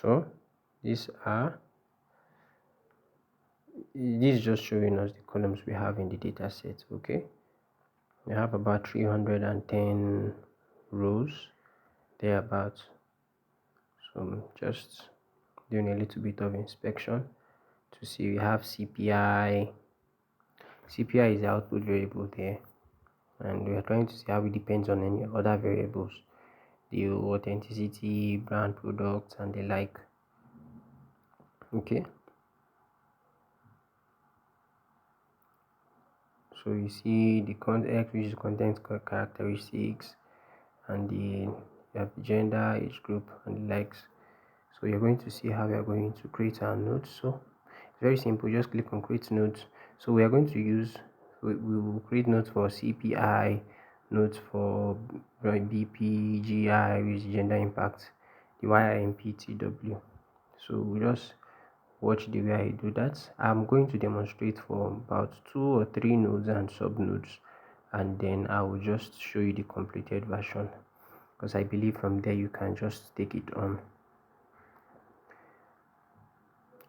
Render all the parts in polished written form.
So these are this is just showing us the columns we have in the data set. Okay, we have about 310 rows thereabouts. So I'm just doing a little bit of inspection to see we have CPI. CPI is the output variable there, and we are trying to see how it depends on any other variables, the authenticity, brand, products, and the like. Okay, so you see the context, which is content characteristics, and the you have gender, age group, and the likes. So you're going to see how we are going to create our nodes. So it's very simple. Just click on create nodes. So we are going to use we will create nodes for CPI, nodes for BP, GI, which is gender impact, the YIMPTW. So we just watch the way I do that. I'm going to demonstrate for about 2 or 3 nodes and sub nodes, and then I will just show you the completed version, because I believe from there you can just take it on.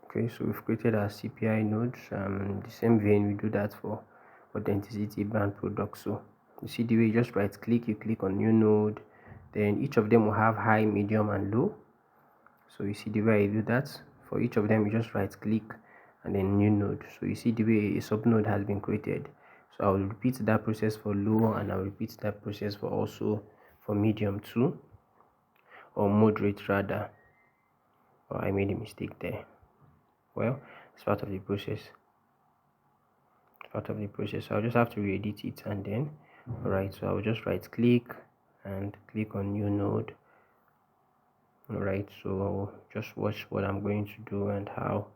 Okay, so we've created our CPI nodes. The same vein we do that for authenticity, brand, product. So you see the way you just right click, you click on new node, then each of them will have high, medium, and low. So you see the way I do that. For each of them, you just right click and then new node. So you see the way a sub node has been created. So I will repeat that process for low, and I'll repeat that process for also for medium too, or moderate rather. Or I made a mistake there. Well, it's part of the process. So I'll just have to re-edit it, and then alright, so I'll just right click and click on new node. Alright, so just watch what I'm going to do and how.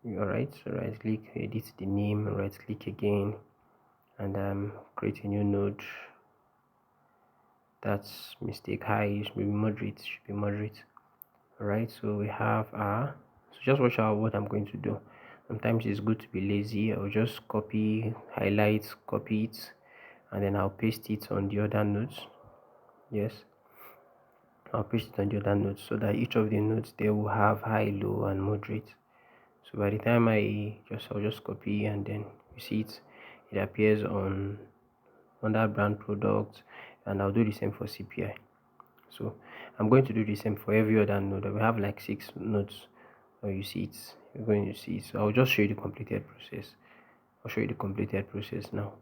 Alright, so right click, edit the name, right click again, and create a new node. That's mistake. High should be moderate. Alright, so we have so just watch out what I'm going to do. Sometimes it's good to be lazy. I'll just copy, highlight, copy it, and then I'll paste it on the other nodes. Yes, I'll paste it on the other nodes so that each of the nodes there will have high, low, and moderate. So by the time I'll just copy, and then you see it appears on under brand products, and I'll do the same for CPI. So I'm going to do the same for every other node. We have like 6 nodes. You see it, you're going to see it. So I'll just show you the completed process. I'll show you the completed process now.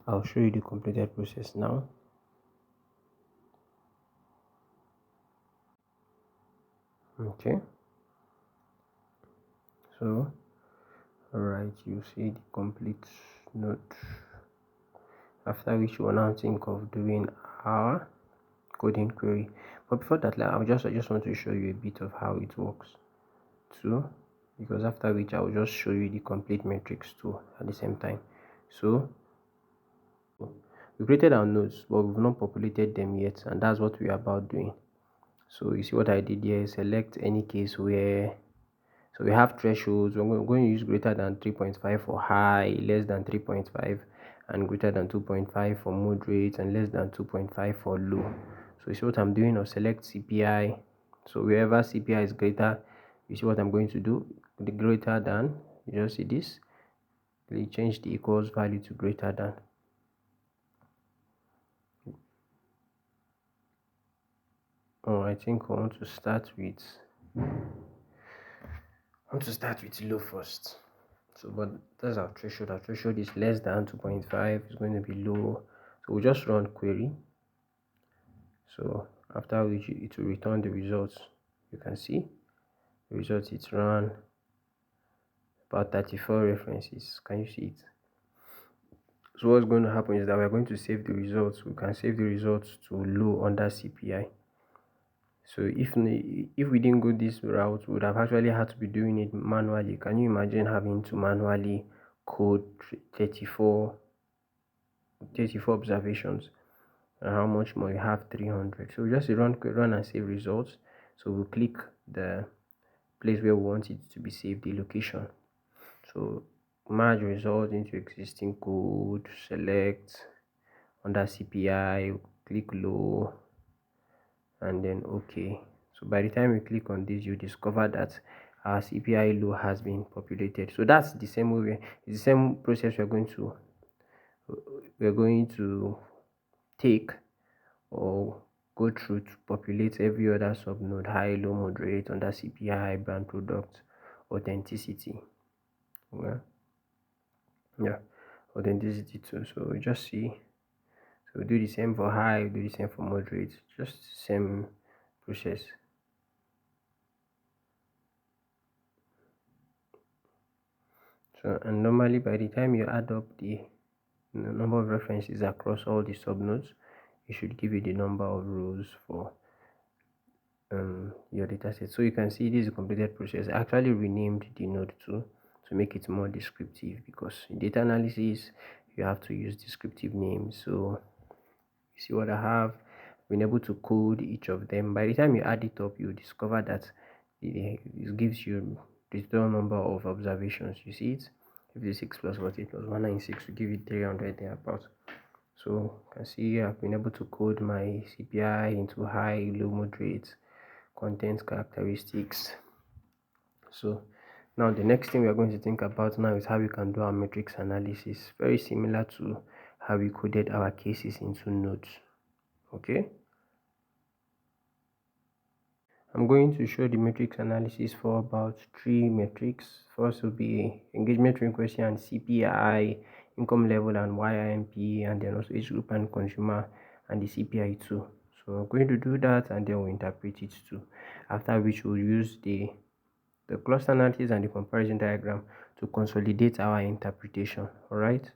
I'll show you the completed process now. Okay. So, alright, you see the complete node. After which we'll now think of doing our coding query. But before that, I just want to show you a bit of how it works too, because after which I will just show you the complete metrics too at the same time. So we created our nodes, but we've not populated them yet, and that's what we're about doing. So you see what I did here, select any case where, so we have thresholds. We're going to use greater than 3.5 for high, less than 3.5, and greater than 2.5 for moderate, and less than 2.5 for low. So you see what I'm doing, I'll select CPI. So wherever CPI is greater, you see what I'm going to do, the greater than, you just see this, we change the equals value to greater than. I think I want to start with low first. So but that's our threshold. Our threshold is less than 2.5, it's going to be low. So we'll just run query. So after which it will return the results. You can see the results it's run about 34 references. Can you see it? So what's going to happen is that we're going to save the results. We can save the results to low under CPI. So if we didn't go this route, we would have actually had to be doing it manually. Can you imagine having to manually code 34 observations, and how much more you have? 300. So we just run and save results. So we'll click the place where we want it to be saved, the location. So merge results into existing code, select under CPI, click low, and then okay. So by the time you click on this, you discover that our CPI low has been populated. So that's the same way, it's the same process we're going to take or go through to populate every other subnode: high, low, moderate, under CPI, brand, product, authenticity. Well, yeah, authenticity too. So we just see. So we do the same for high, do the same for moderate, just same process. So, and normally by the time you add up the number of references across all the subnodes, it should give you the number of rows for your dataset. So you can see this is a completed process. I actually renamed the node to make it more descriptive, because in data analysis you have to use descriptive names. So you see what I have been able to code each of them. By the time you add it up, you discover that it gives you the total number of observations. You see it, 56 plus 48 plus 196 will give you 300 thereabout. So you can see I've been able to code my CPI into high, low, moderate, content characteristics. So now the next thing we are going to think about now is how we can do our matrix analysis, very similar to how we coded our cases into nodes. Okay, I'm going to show the matrix analysis for about 3 metrics. First will be engagement frequency and CPI, income level and YIMP, and then also age group and consumer, and the CPI too. So I'm going to do that, and then we'll interpret it too. After which we'll use the cluster analysis and the comparison diagram to consolidate our interpretation. All right.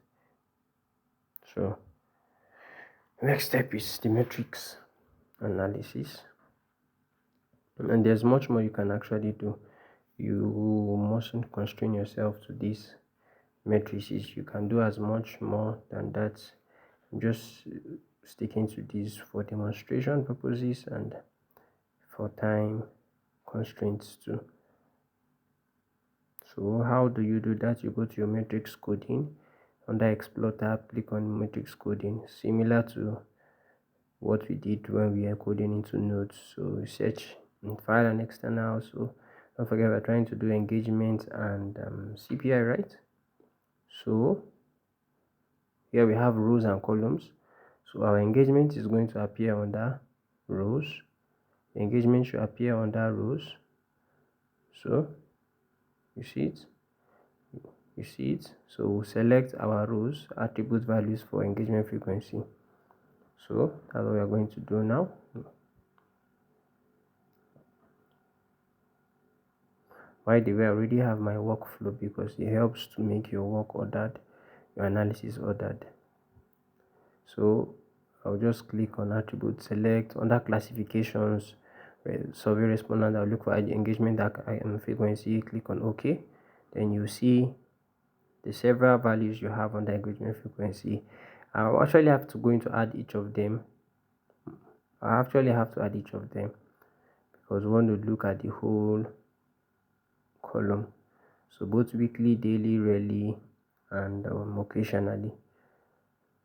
So next step is the matrix analysis, and there's much more you can actually do. You mustn't constrain yourself to these matrices. You can do as much more than that. I'm just sticking to these for demonstration purposes and for time constraints too. So how do you do that? You go to your matrix coding. Under Explore tab, click on matrix coding, similar to what we did when we are coding into nodes. So search in file and external. So don't forget we're trying to do engagement and CPI, right? So here we have rows and columns. So our engagement is going to appear under rows. The engagement should appear under rows. So you see it. So we'll select our rows attribute values for engagement frequency. So that's what we are going to do now. By the way, I already have my workflow because it helps to make your work ordered, your analysis ordered. So I'll just click on attribute, select under classifications, survey respondent. I'll look for engagement frequency, click on OK. Then you see the several values you have on the engagement frequency. I'll actually have to go into add each of them. Because we want to look at the whole column. So both weekly, daily, rarely, and occasionally.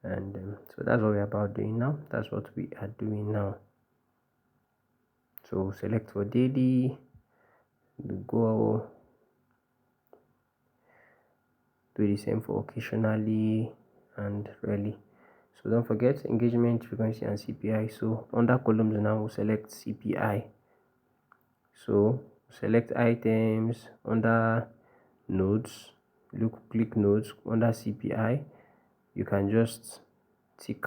And so that's what we're about doing now. That's what we are doing now. So select for daily, go do the same for occasionally and rarely. So don't forget engagement frequency and CPI. So under columns now we'll select CPI. So select items under nodes, click nodes under CPI. You can just tick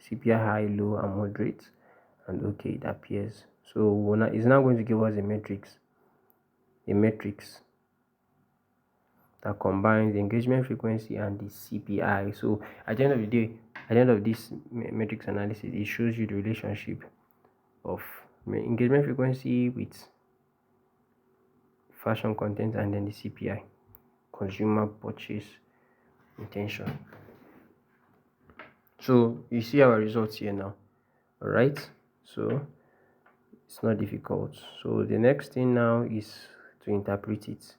CPI high, low, and moderate, and okay, it appears. So it's now going to give us a matrix that combines the engagement frequency and the CPI. So at the end of the day, at the end of this matrix analysis, it shows you the relationship of engagement frequency with fashion content, and then the CPI, consumer purchase intention. So you see our results here now. All right, so it's not difficult. So the next thing now is to interpret it.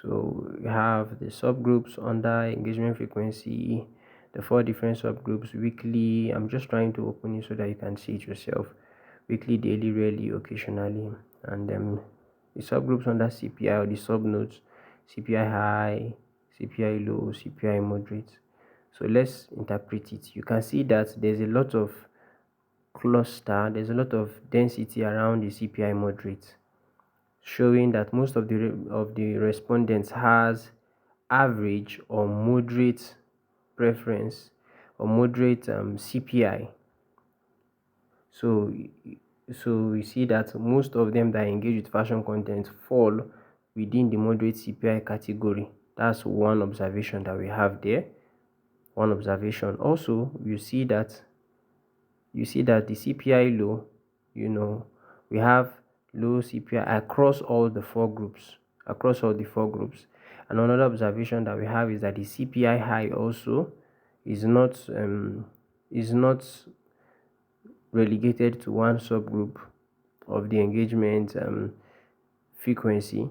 So we have the subgroups under engagement frequency. the four different subgroups: weekly. I'm just trying to open it so that you can see it yourself: weekly, daily, rarely, occasionally. And the subgroups under CPI, or the subnodes: CPI high, CPI low, CPI moderate. So let's interpret it. You can see that there's a lot of there's a lot of density around the CPI moderate, showing that most of the respondents has average or moderate preference, or moderate CPI. So we see that most of them that engage with fashion content fall within the moderate CPI category. That's one observation that we have there. One observation. Also, you see that the CPI low, we have low CPI across all the four groups. And another observation that we have is that the CPI high also is not relegated to one subgroup of the engagement frequency.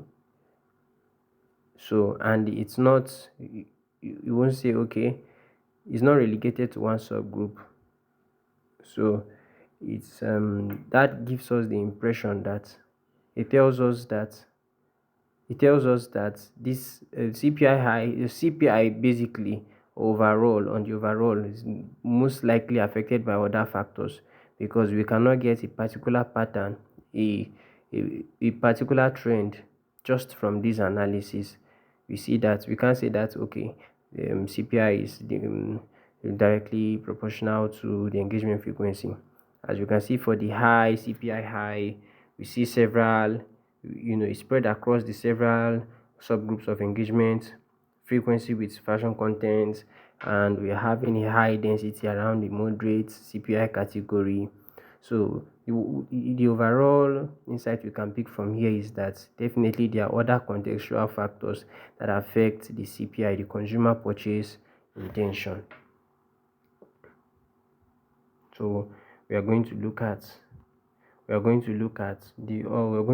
So, and it's not, you won't say, okay, it's not relegated to one subgroup. So it's that gives us the impression that it tells us that this CPI high, CPI basically overall, on the overall, is most likely affected by other factors, because we cannot get a particular pattern, a particular trend just from this analysis. We see that we can't say that, okay, CPI is directly proportional to the engagement frequency. As you can see, for the high CPI high, we see several, it's spread across the several subgroups of engagement frequency with fashion content, and we are having a high density around the moderate CPI category. So the overall insight we can pick from here is that definitely there are other contextual factors that affect the CPI, the consumer purchase intention. So we are going to look at we're going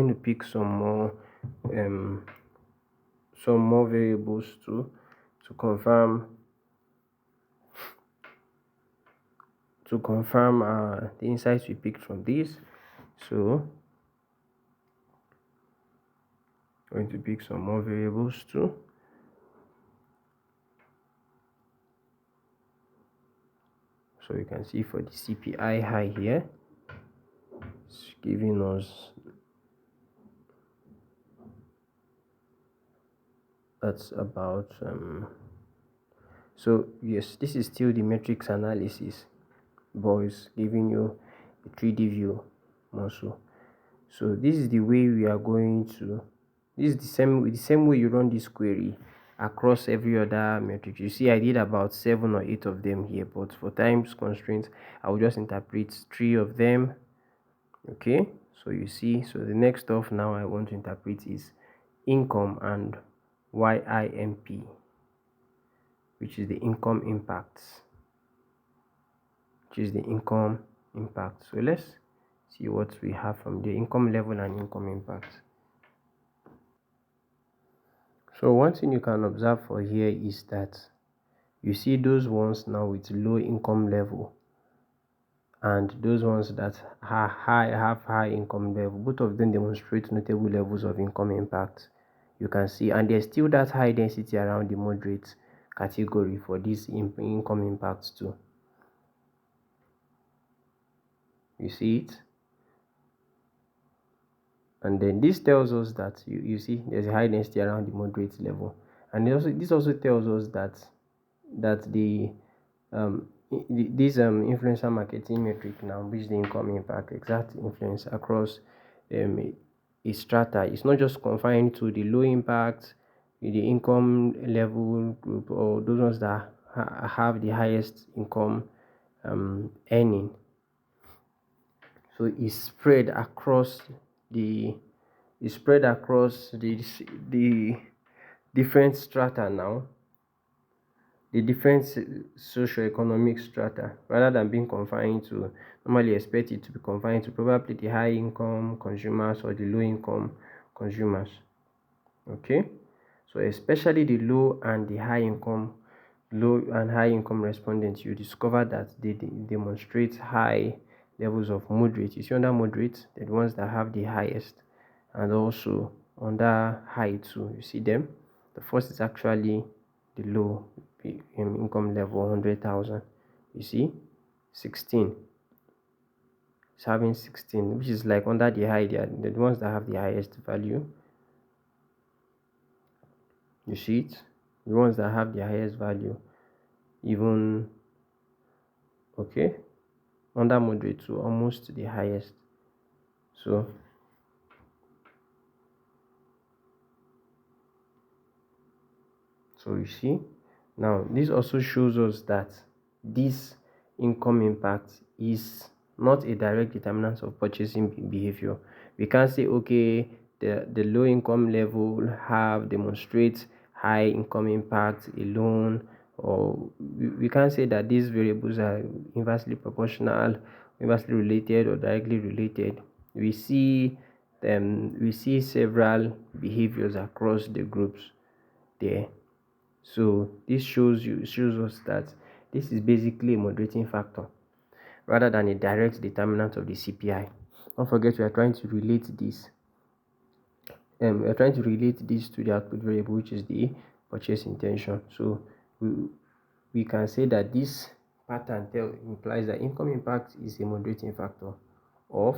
to pick some more variables to confirm the insights we picked from this. So I'm going to pick some more variables too. So you can see for the CPI high here, it's giving us, that's about so yes, this is still the metrics analysis, but it's giving you a 3D view also. So this is the way we are going to, this is the same way you run this query across every other metric. You see, I did about 7 or 8 of them here, but for time's constraints, I will just interpret 3 of them. Okay, so you see, so the next stuff now I want to interpret is income and YIMP, which is the income impacts. So let's see what we have from the income level and income impact. So one thing you can observe for here is that you see those ones now with low income level and those ones that have high income level. Both of them demonstrate notable levels of income impact. You can see, and there's still that high density around the moderate category for this income impacts too. You see it? And then this tells us that you see there's a high density around the moderate level, and this also tells us that this influencer marketing metric now, which is the income impact exact influence across a strata, it's not just confined to the low impact, the income level group, or those ones that have the highest income earning. So it's spread across the different strata now, the different socio-economic strata, rather than being confined to, normally expect it to be confined to probably the high income consumers or the low income consumers. Okay, so especially the low and the high income low and high income respondents, you discover that they demonstrate high levels of moderate. You see, under moderate, they're the ones that have the highest, and also under high too. You see them. The first is actually the low income level, 100,000. You see, 16. It's having 16, which is like under the high. They are the ones that have the highest value. You see it, the ones that have the highest value, even okay, under moderate to almost the highest. So you see, now this also shows us that this income impact is not a direct determinant of purchasing behavior. We can't say okay, the low income level have demonstrates high income impact alone, or we can't say that these variables are inversely proportional, inversely related, or directly related. We see several behaviors across the groups there. So this shows us that this is basically a moderating factor rather than a direct determinant of the CPI. Don't forget, we are trying to relate this. To the output variable, which is the purchase intention. So we can say that this pattern implies that income impact is a moderating factor of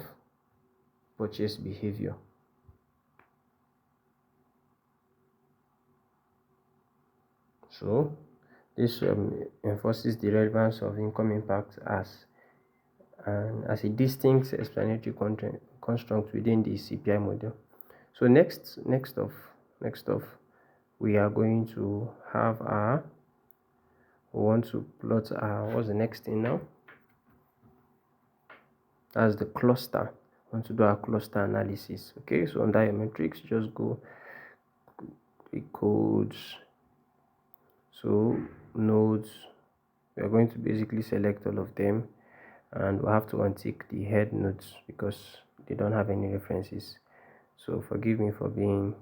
purchase behavior. So this enforces the relevance of income impact as a distinct explanatory construct within the CPI model. So next off, we are going to have we want to plot what's the next thing now? That's the cluster. We want to do our cluster analysis. Okay, so under your metrics, just go click codes. So nodes, we are going to basically select all of them, and we'll have to untick the head nodes because they don't have any references. So forgive me for being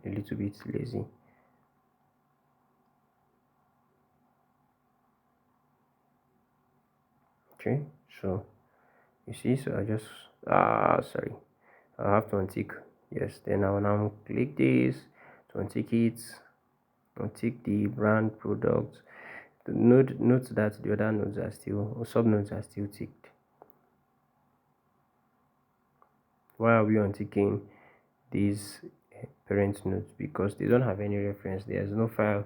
a little bit lazy. Okay, so you see, so I just sorry, I have to untick. Yes, then I will now click this to untick it, untick the brand product. Note that the other nodes are still, or sub nodes are still ticked. Why are we unticking these parent nodes? Because they don't have any reference. There's no file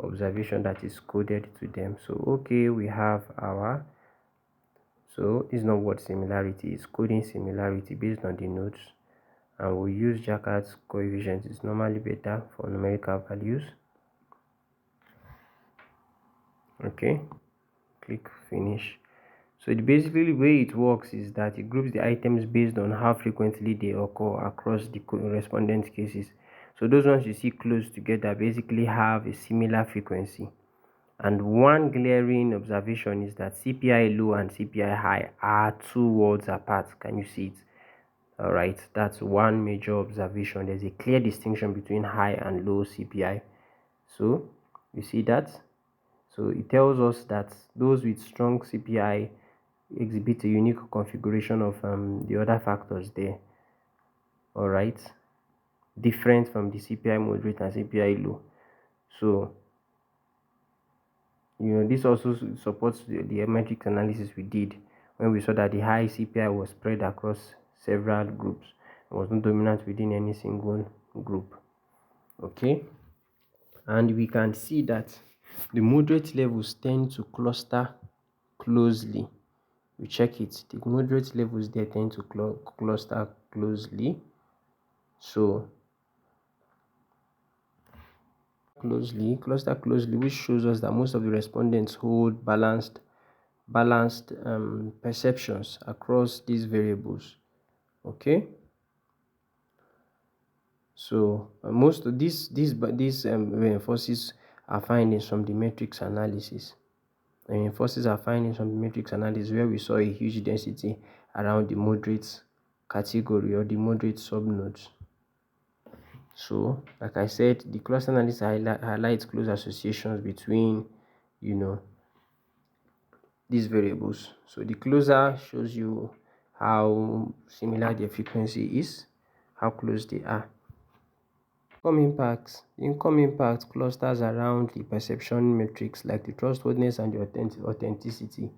observation that is coded to them. So okay, we have our, so it's not word similarity, it's coding similarity based on the nodes, and we use Jacquard's coefficient. It's normally better for numerical values. Okay, click finish. So basically the way it works is that it groups the items based on how frequently they occur across the correspondent cases. So those ones you see close together basically have a similar frequency. And one glaring observation is that CPI low and CPI high are 2 words apart. Can you see it? All right, that's one major observation. There's a clear distinction between high and low CPI. So you see that? So it tells us that those with strong CPI exhibit a unique configuration of the other factors there. All right, different from the CPI moderate and CPI low. So this also supports the metric analysis we did when we saw that the high CPI was spread across several groups and was not dominant within any single group. Okay, and we can see that the moderate levels tend to cluster closely. We check it, the moderate levels there tend to cluster closely. So cluster closely, which shows us that most of the respondents hold balanced perceptions across these variables. Okay, so most of these reinforces our findings from the matrix analysis. Reinforces our findings from the matrix analysis, where we saw a huge density around the moderate category or the moderate subnodes. So, like I said, the cluster analysis highlights close associations between, you know, these variables. So the closer shows you how similar their frequency is, how close they are. Income impact clusters around the perception metrics like the trustworthiness and the authenticity,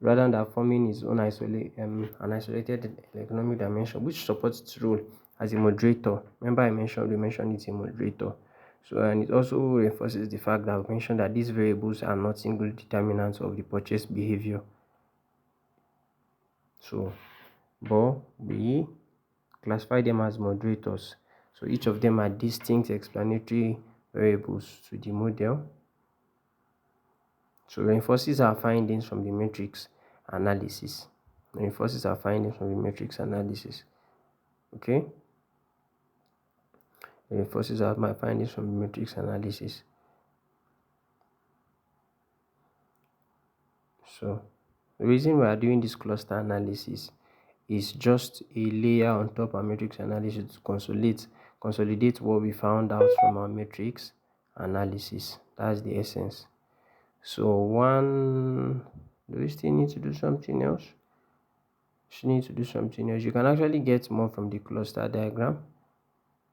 rather than forming its own an isolated economic dimension, which supports its role as a moderator. Remember, we mentioned it's a moderator. So, and it also reinforces the fact that we mentioned that these variables are not single determinants of the purchase behavior. So, but we classify them as moderators. So each of them are distinct explanatory variables to the model. So reinforces our findings from the matrix analysis. Reinforces our findings from the matrix analysis. Okay? Reinforces our findings from the matrix analysis. So the reason we are doing this cluster analysis is just a layer on top of matrix analysis to consolidate what we found out from our matrix analysis. That's the essence. So do we still need to do something else? You can actually get more from the cluster diagram.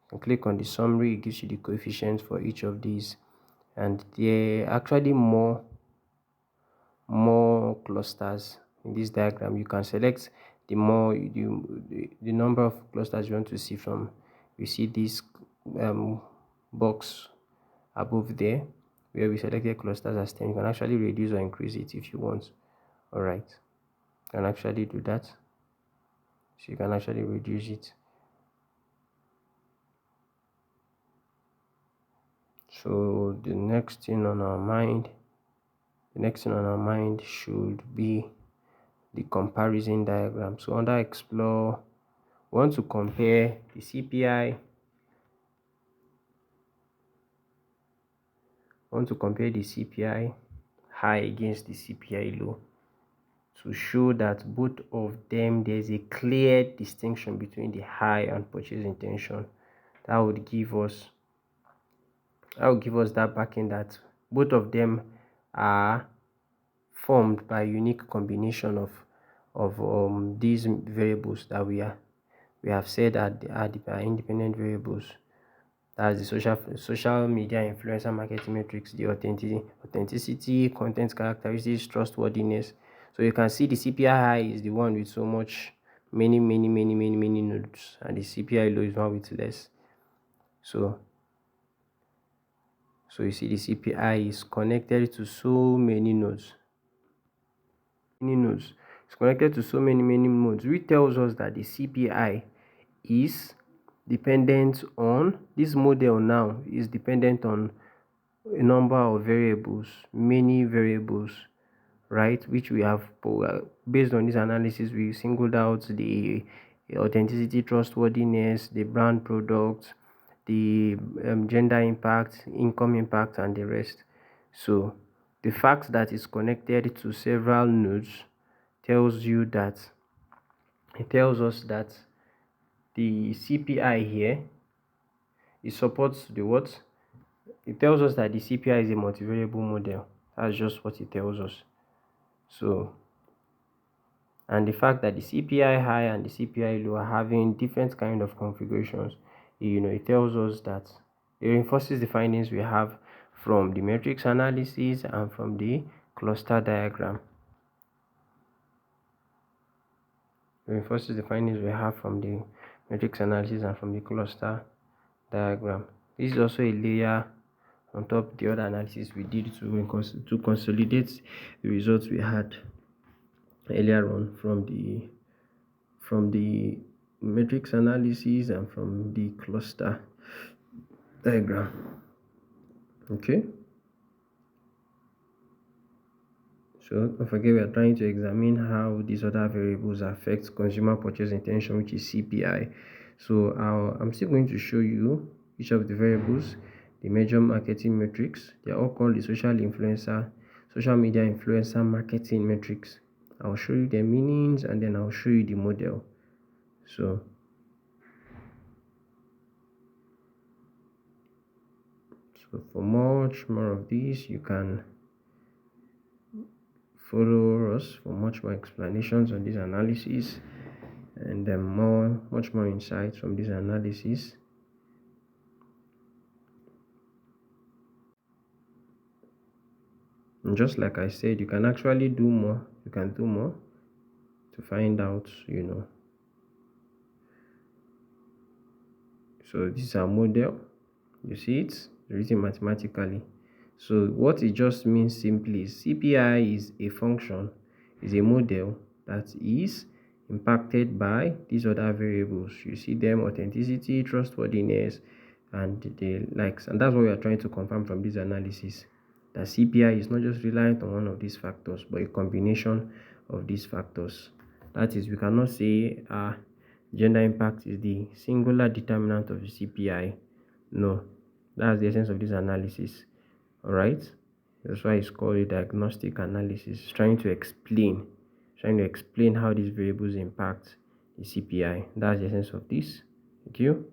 You can click on the summary, it gives you the coefficients for each of these, and there are actually more clusters in this diagram. You can select the number of clusters you want to see from. You see this box above there where we selected clusters as 10. You can actually reduce or increase it if you want. All right, you can actually do that. So you can actually reduce it. So the next thing on our mind should be the comparison diagram. So under explore, we want to compare the CPI. High against the CPI low to show that both of them, there's a clear distinction between the high and purchase intention. That would give us that backing that both of them are formed by a unique combination of these variables that we have said are independent variables. That's the social media influencer marketing metrics, the authenticity, content characteristics, trustworthiness. So you can see the CPI high is the one with so much many nodes, and the CPI low is one with less. So you see the CPI is connected to so many nodes. It's connected to so many nodes, which tells us that the CPI is dependent on this model now is dependent on a number of variables, many variables, right? Which we have based on this analysis, we singled out the authenticity, trustworthiness, the brand product, the gender impact, income impact, and the rest. So the fact that it's connected to several nodes tells us that the CPI here, it supports the what? It tells us that the CPI is a multivariable model. That's just what it tells us. So, and the fact that the CPI high and the CPI low are having different kind of configurations, it tells us that it reinforces the findings we have from the matrix analysis and from the cluster diagram. Reinforces the findings we have from the matrix analysis and from the cluster diagram. This is also a layer on top of the other analysis we did to consolidate the results we had earlier on from the matrix analysis and from the cluster diagram. Okay, so don't forget we are trying to examine how these other variables affect consumer purchase intention, which is CPI. So I'm still going to show you each of the variables, the major marketing metrics. They are all called the social media influencer marketing metrics. I'll show you their meanings and then I'll show you the model. So So for much more of this, you can follow us for much more explanations on this analysis, and then much more insights from this analysis. And just like I said, you can actually do more. You can do more to find out, So this is our model. You see it written mathematically. So what it just means simply is CPI is a function, is a model that is impacted by these other variables. You see them: authenticity, trustworthiness, and the likes. And that's what we are trying to confirm from this analysis, that CPI is not just reliant on one of these factors, but a combination of these factors. That is, we cannot say gender impact is the singular determinant of the CPI. No, that's the essence of this analysis. All right, that's why it's called a diagnostic analysis. It's trying to explain how these variables impact the CPI. That's the essence of this. Thank you.